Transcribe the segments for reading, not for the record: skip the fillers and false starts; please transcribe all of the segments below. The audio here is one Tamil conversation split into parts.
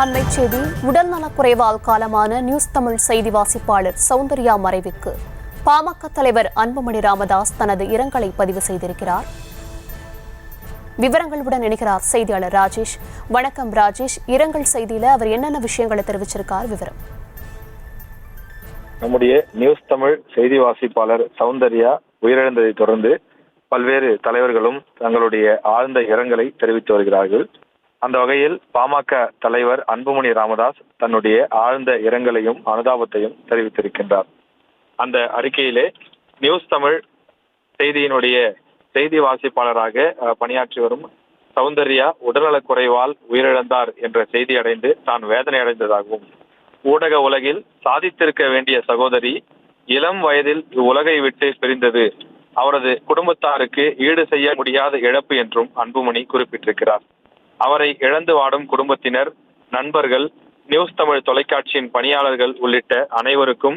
அண்மை செய்தி. உடல்நலக்குறைவால் காலமான நியூஸ் தமிழ் செய்தி வாசிப்பாளர் சௌந்தர்யா மறைவுக்கு பாமக தலைவர் அன்புமணி ராமதாஸ் தனது இரங்கலை பதிவு செய்திருக்கிறார். விவரங்களுடன் இணைகிறார் செய்தியாளர் ராஜேஷ். வணக்கம் ராஜேஷ். இரங்கல் செய்தியில அவர் என்னென்ன விஷயங்களை தெரிவிச்சிருக்கார்? விவரம். நம்முடைய நியூஸ் தமிழ் செய்தி வாசிப்பாளர் சௌந்தர்யா உயிரிழந்ததை தொடர்ந்து பல்வேறு தலைவர்களும் தங்களுடைய ஆழ்ந்த இரங்கலை தெரிவித்து வருகிறார்கள். அந்த வகையில் பாமக தலைவர் அன்புமணி ராமதாஸ் தன்னுடைய ஆழ்ந்த இரங்கலையும் அனுதாபத்தையும் தெரிவித்திருக்கின்றார். அந்த அறிக்கையிலே நியூஸ் தமிழ் செய்தியினுடைய செய்தி வாசிப்பாளராக பணியாற்றி வரும் சௌந்தர்யா உடல்நலக் குறைவால் உயிரிழந்தார் என்ற செய்தி அடைந்து தான் வேதனை அடைந்ததாகவும், ஊடக உலகில் சாதித்திருக்க வேண்டிய சகோதரி இளம் வயதில் உலகை விட்டு பிரிந்தது அவரது குடும்பத்தாருக்கு ஈடு செய்ய முடியாத இழப்பு என்றும் அன்புமணி குறிப்பிட்டிருக்கிறார். அவரை இழந்து வாடும் குடும்பத்தினர், நண்பர்கள், நியூஸ் தமிழ் தொலைக்காட்சியின் பணியாளர்கள் உள்ளிட்ட அனைவருக்கும்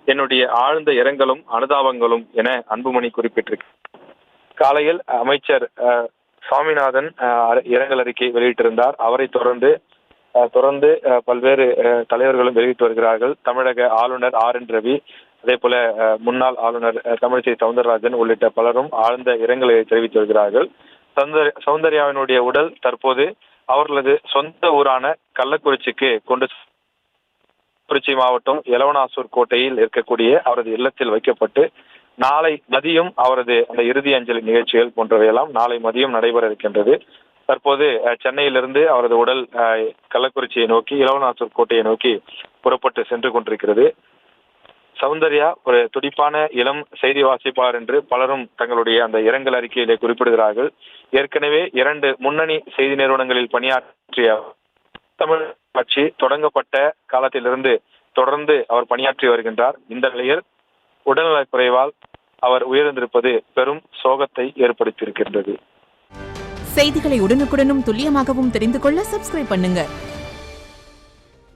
என்னுடைய ஆழ்ந்த இரங்கலும் அனுதாபங்களும் என அன்புமணி குறிப்பிட்டிருக்கிறார். காலையில் அமைச்சர் சுவாமிநாதன் இரங்கல் அறிக்கை வெளியிட்டிருந்தார். அவரை தொடர்ந்து பல்வேறு தலைவர்களும் வெளியிட்டு வருகிறார்கள். தமிழக ஆளுநர் RN ரவி, அதே போல முன்னாள் ஆளுநர் தமிழிசை சவுந்தரராஜன் உள்ளிட்ட பலரும் ஆழ்ந்த இரங்கலை தெரிவித்து வருகிறார்கள். சௌந்தர்யாவினுடைய உடல் தற்போது அவர்களது சொந்த ஊரான கள்ளக்குறிச்சிக்கு குறிச்சி மாவட்டம் எலவனாசூர் கோட்டையில் இருக்கக்கூடிய அவரது இல்லத்தில் வைக்கப்பட்டு நாளை மதியம் அவரது அந்த இறுதி அஞ்சலி நிகழ்ச்சிகள் போன்றவையெல்லாம் நாளை மதியம் நடைபெற இருக்கின்றது. தற்போது சென்னையிலிருந்து அவரது உடல் கள்ளக்குறிச்சியை நோக்கி எலவனாசூர் கோட்டையை நோக்கி புறப்பட்டு சென்று கொண்டிருக்கிறது. சௌந்தர்யா ஒரு துடிப்பான இளம் செய்தி வாசிப்பாளர் என்று பலரும் தங்களுடைய அந்த இரங்கல் அறிக்கையிலே குறிப்பிடுகிறார்கள். ஏற்கனவே 2 முன்னணி செய்தி நிறுவனங்களில் பணியாற்றிய தமிழ் கட்சி தொடங்கப்பட்ட காலத்திலிருந்து தொடர்ந்து அவர் பணியாற்றி வருகின்றார். இந்த நிலையில் உடல்நலக் குறைவால் அவர் உயிரிழந்திருப்பது பெரும் சோகத்தை ஏற்படுத்தியிருக்கின்றது. செய்திகளை உடனுக்குடனும் துல்லியமாகவும் தெரிந்து கொள்ள சப்ஸ்கிரைப் பண்ணுங்க.